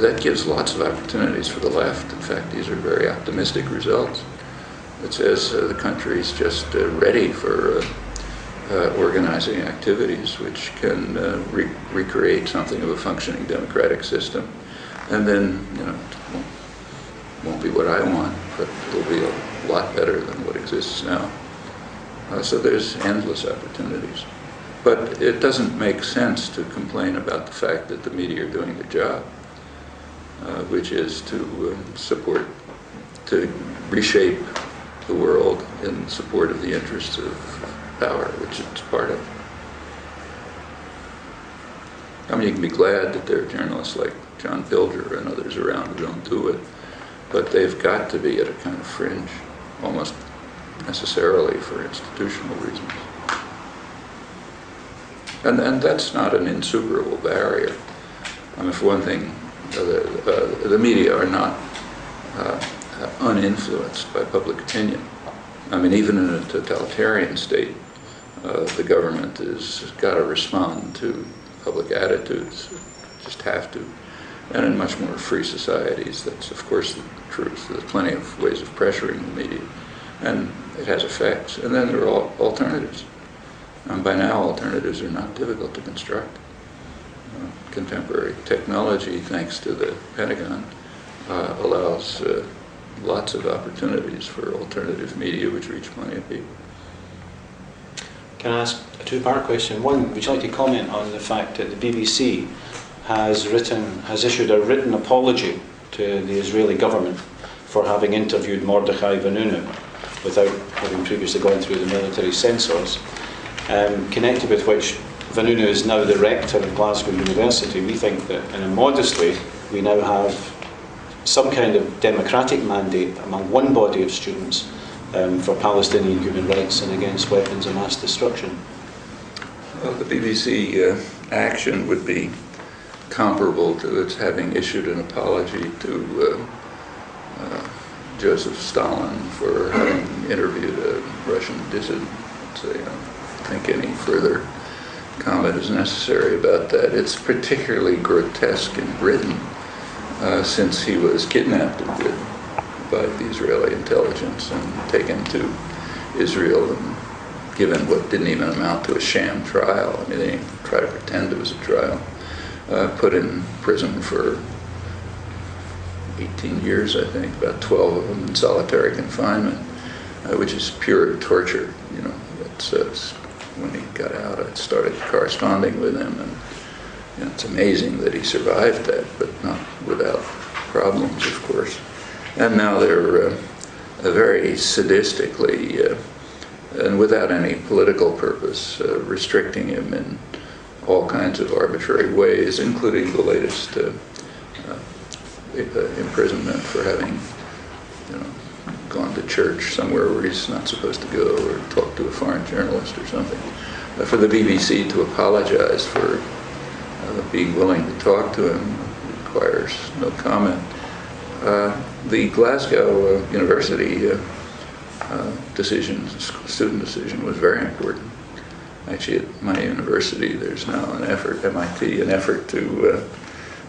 that gives lots of opportunities for the left. In fact, these are very optimistic results. It says the country is just ready for organizing activities which can recreate something of a functioning democratic system. And then, you know, it won't be what I want, but it'll be a lot better than what exists now. So there's endless opportunities. But it doesn't make sense to complain about the fact that the media are doing their job, which is to to reshape the world in support of the interests of power, which it's part of. I mean, you can be glad that there are journalists like John Pilger and others around who don't do it, but they've got to be at a kind of fringe, almost necessarily for institutional reasons. And that's not an insuperable barrier. I mean, for one thing, the media are not uninfluenced by public opinion. I mean, even in a totalitarian state, the government has got to respond to public attitudes, just have to. And in much more free societies, that's of course the truth. There's plenty of ways of pressuring the media, and it has effects. And then there are alternatives. By now, alternatives are not difficult to construct. Contemporary technology, thanks to the Pentagon, allows lots of opportunities for alternative media which reach plenty of people. Can I ask a two-part question? One, would you like to comment on the fact that the BBC has issued a written apology to the Israeli government for having interviewed Mordechai Vanunu without having previously gone through the military censors, connected with which Vanunu is now the rector of Glasgow University. We think that in a modest way we now have some kind of democratic mandate among one body of students for Palestinian human rights and against weapons of mass destruction. Well, the BBC action would be comparable to its having issued an apology to Joseph Stalin for having interviewed a Russian dissident. So I don't think any further comment is necessary about that. It's particularly grotesque in Britain since he was kidnapped in Britain by the Israeli intelligence and taken to Israel and given what didn't even amount to a sham trial. I mean, they didn't try to pretend it was a trial. Put in prison for 18 years, I think, about 12 of them in solitary confinement, which is pure torture. You know, it's when he got out, I started corresponding with him, and you know, it's amazing that he survived that, but not without problems, of course. And now they're very sadistically and without any political purpose restricting him in all kinds of arbitrary ways, including the latest imprisonment for having, you know, gone to church somewhere where he's not supposed to go, or talk to a foreign journalist or something. For the BBC to apologize for being willing to talk to him requires no comment. The Glasgow University student decision was very important. Actually, at my university, there's now an effort, MIT, an effort to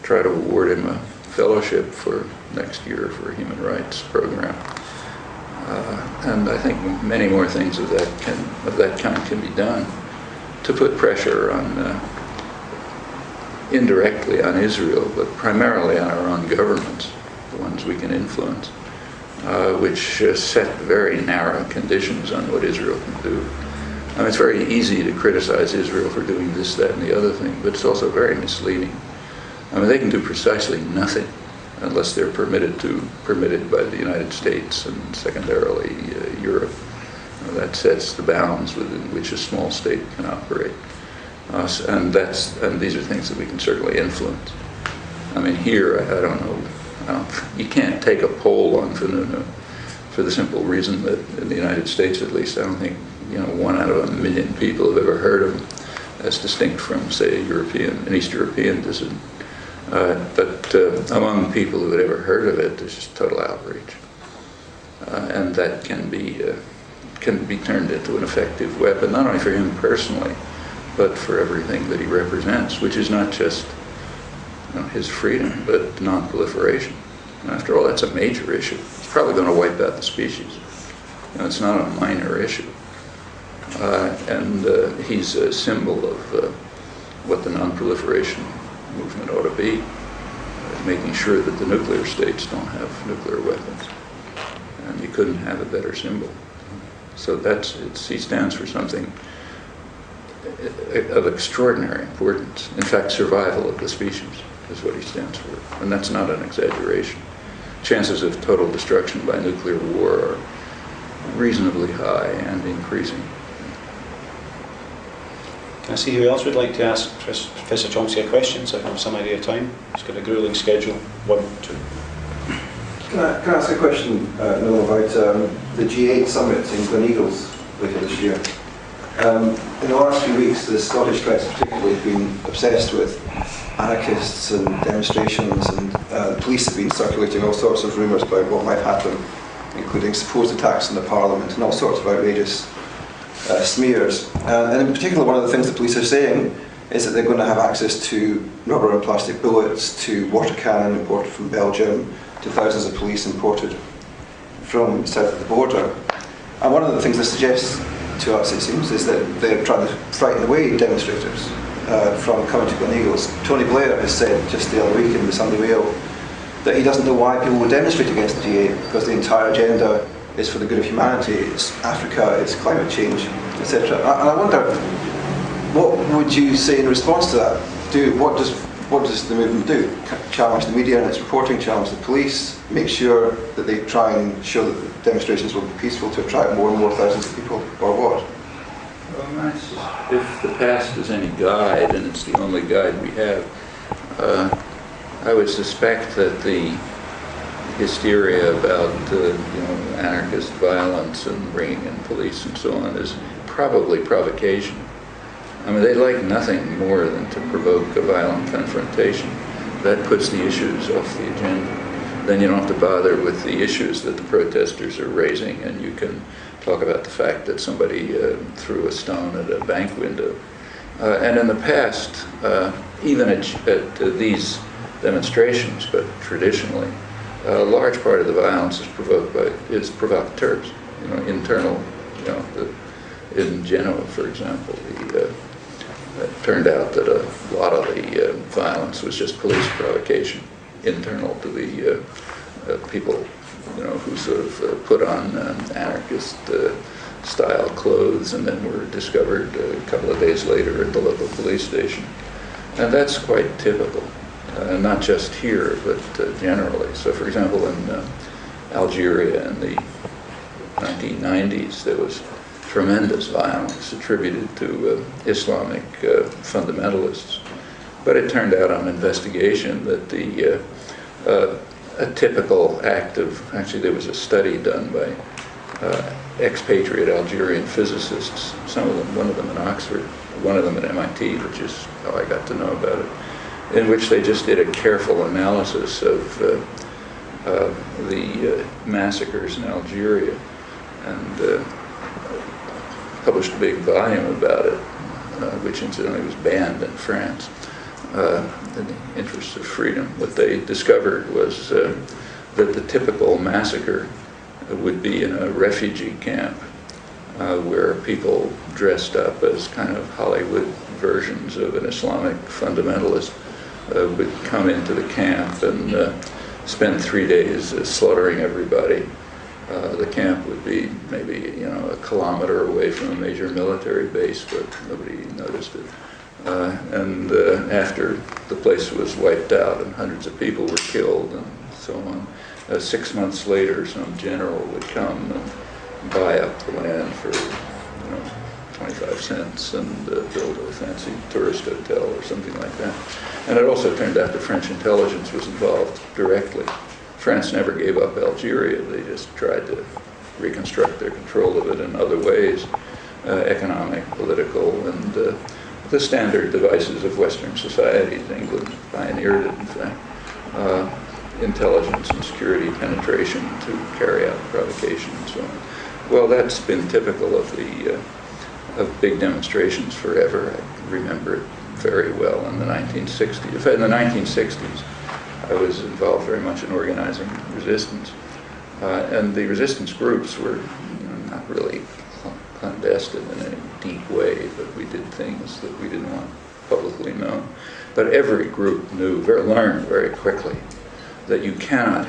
try to award him a fellowship for next year for a human rights program. And I think many more things of that kind can be done to put pressure on, indirectly on Israel, but primarily on our own governments, the ones we can influence, which set very narrow conditions on what Israel can do. I mean, it's very easy to criticize Israel for doing this, that, and the other thing, but it's also very misleading. I mean, they can do precisely nothing unless they're permitted by the United States and secondarily Europe. That sets the bounds within which a small state can operate. And these are things that we can certainly influence. I mean, here, I don't know, you can't take a poll on Vanunu for the simple reason that in the United States, at least, I don't think, 1 out of 1 million people have ever heard of him, as distinct from, say, an East European dissident. But among people who had ever heard of it, there's just total outrage. And that can be turned into an effective weapon, not only for him personally, but for everything that he represents, which is not just his freedom, but non-proliferation. And after all, that's a major issue. It's probably going to wipe out the species. It's not a minor issue. And he's a symbol of what the non-proliferation movement ought to be, making sure that the nuclear states don't have nuclear weapons. And you couldn't have a better symbol. So he stands for something of extraordinary importance. In fact, survival of the species is what he stands for. And that's not an exaggeration. Chances of total destruction by nuclear war are reasonably high and increasing. Can I see who else would like to ask Professor Chomsky a question, so I have some idea of time? He's got a grueling schedule. 1, 2. Can I ask a question, Noam, about the G8 summit in Gleneagles later this year? In the last few weeks, the Scottish press particularly have been obsessed with anarchists and demonstrations, and the police have been circulating all sorts of rumours about what might happen, including supposed attacks on the Parliament and all sorts of outrageous smears. And in particular, one of the things the police are saying is that they're going to have access to rubber and plastic bullets, to water cannon imported from Belgium, to thousands of police imported from south of the border. And one of the things this suggests to us, it seems, is that they're trying to frighten away demonstrators from coming to Gleneagles. Tony Blair has said just the other week in the Sunday Mail that he doesn't know why people would demonstrate against the G8, because the entire agenda is for the good of humanity, it's Africa, it's climate change, etc. And I wonder, what would you say in response to that? What does the movement do? Challenge the media and its reporting, challenge the police, make sure that they try and show that the demonstrations will be peaceful to attract more and more thousands of people, or what? Well, if the past is any guide, and it's the only guide we have, I would suspect that the hysteria about anarchist violence and bringing in police and so on is probably provocation. I mean, they like nothing more than to provoke a violent confrontation. That puts the issues off the agenda. Then you don't have to bother with the issues that the protesters are raising, and you can talk about the fact that somebody threw a stone at a bank window. And in the past, even at these demonstrations, but traditionally, a large part of the violence is provocateurs, internal. In Genoa, for example, it turned out that a lot of the violence was just police provocation, internal to the people, who sort of put on anarchist-style clothes and then were discovered a couple of days later at the local police station. And that's quite typical, not just here, but generally. So, for example, in Algeria in the 1990s, there was tremendous violence attributed to Islamic fundamentalists. But it turned out on investigation that a typical act of, actually there was a study done by expatriate Algerian physicists, some of them, one of them in Oxford, one of them at MIT, which is how I got to know about it, in which they just did a careful analysis of the massacres in Algeria, and published a big volume about it, which incidentally was banned in France in the interest of freedom. What they discovered was that the typical massacre would be in a refugee camp where people dressed up as kind of Hollywood versions of an Islamic fundamentalist would come into the camp and spend 3 days slaughtering everybody. The camp would be maybe a kilometer away from a major military base, but nobody noticed it. And after the place was wiped out and hundreds of people were killed and so on, 6 months later some general would come and buy up the land for 25 cents and build a fancy tourist hotel or something like that. And it also turned out that French intelligence was involved directly. France never gave up Algeria. They just tried to reconstruct their control of it in other ways, economic, political, and the standard devices of Western societies. England pioneered it, in fact. Intelligence and security penetration to carry out provocation and so on. Well, that's been typical of the of big demonstrations forever. I remember it very well in the 1960s. In fact, in the 1960s, I was involved very much in organizing resistance. And the resistance groups were not really clandestine in any deep way, but we did things that we didn't want publicly known. But every group learned very quickly that you cannot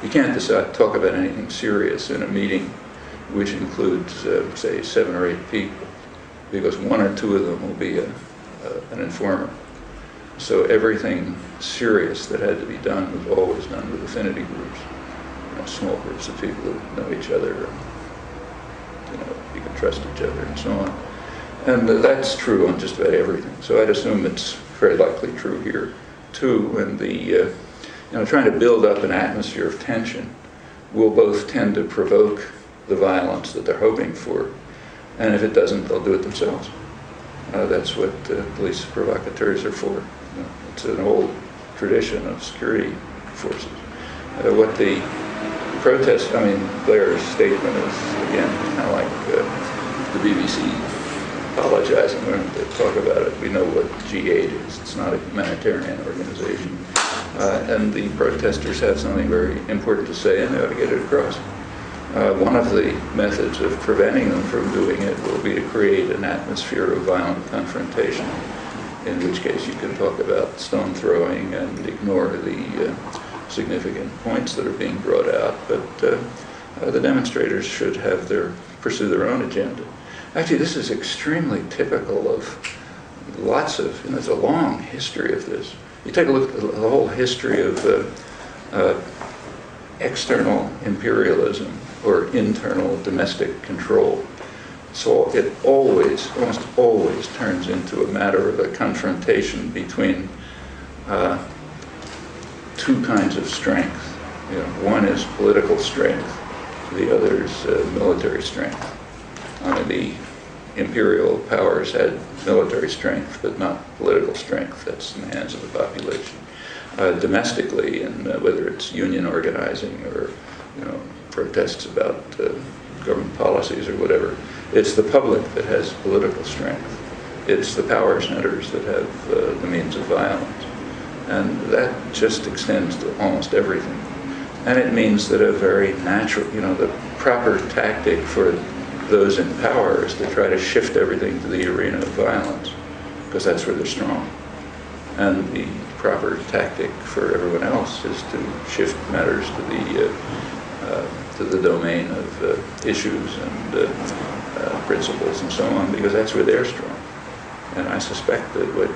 you can't talk about anything serious in a meeting which includes, say, 7 or 8 people, because 1 or 2 of them will be an informer. So everything serious that had to be done was always done with affinity groups, small groups of people who know each other, you can trust each other, and so on. And that's true on just about everything. So I'd assume it's very likely true here too. And trying to build up an atmosphere of tension will both tend to provoke the violence that they're hoping for, and if it doesn't, they'll do it themselves. That's what police provocateurs are for. It's an old tradition of security forces. What the protest, Blair's statement is, again, kind of like the BBC apologizing when they talk about it. We know what G8 is. It's not a humanitarian organization. And the protesters have something very important to say, and they ought to get it across. One of the methods of preventing them from doing it will be to create an atmosphere of violent confrontation, in which case you can talk about stone throwing and ignore the significant points that are being brought out. But the demonstrators should pursue their own agenda. Actually, this is extremely typical of lots of, there's a long history of this. You take a look at the whole history of external imperialism or internal domestic control. So it almost always turns into a matter of a confrontation between 2 kinds of strength. One is political strength, the other is military strength. The imperial powers had military strength, but not political strength. That's in the hands of the population. Domestically, and whether it's union organizing or protests about government policies or whatever, it's the public that has political strength. It's the power centers that have the means of violence. And that just extends to almost everything. And it means that a very natural, the proper tactic for those in power is to try to shift everything to the arena of violence, because that's where they're strong. And the proper tactic for everyone else is to shift matters to the domain of issues and principles and so on, because that's where they're strong. And I suspect that what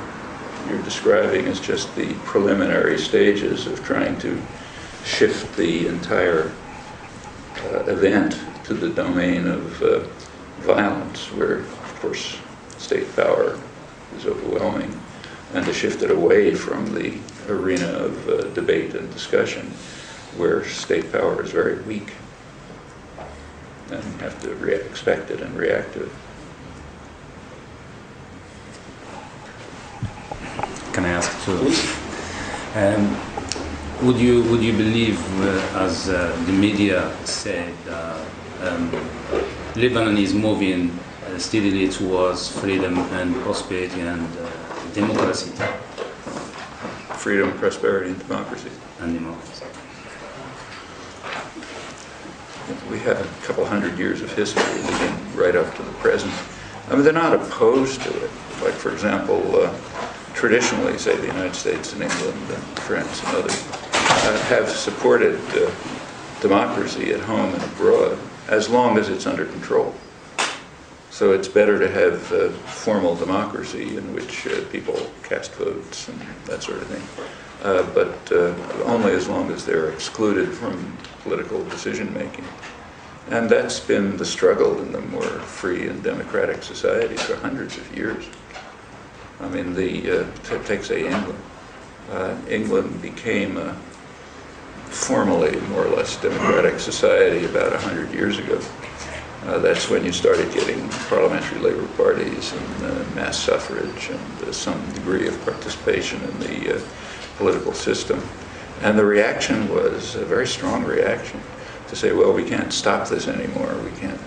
you're describing is just the preliminary stages of trying to shift the entire event to the domain of violence, where, of course, state power is overwhelming, and to shift it away from the arena of debate and discussion, where state power is very weak, and you have to expect it and react to it. Can I ask too? Would you believe, as the media said, Lebanon is moving steadily towards freedom and prosperity and democracy? Freedom, prosperity, and democracy. And democracy. We have a couple hundred years of history leading right up to the present. They're not opposed to it. Like, for example, traditionally, say, the United States and England and France and others have supported democracy at home and abroad as long as it's under control. So it's better to have formal democracy in which people cast votes and that sort of thing, but only as long as they're excluded from political decision-making. And that's been the struggle in the more free and democratic societies for hundreds of years. Take, say, England. England became a formally more or less democratic society about 100 years ago. That's when you started getting parliamentary labor parties and mass suffrage and some degree of participation in the political system. And the reaction was a very strong reaction to say, well, we can't stop this anymore. We can't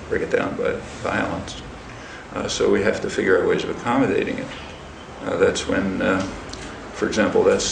break it down by violence. So we have to figure out ways of accommodating it. That's when, for example, that's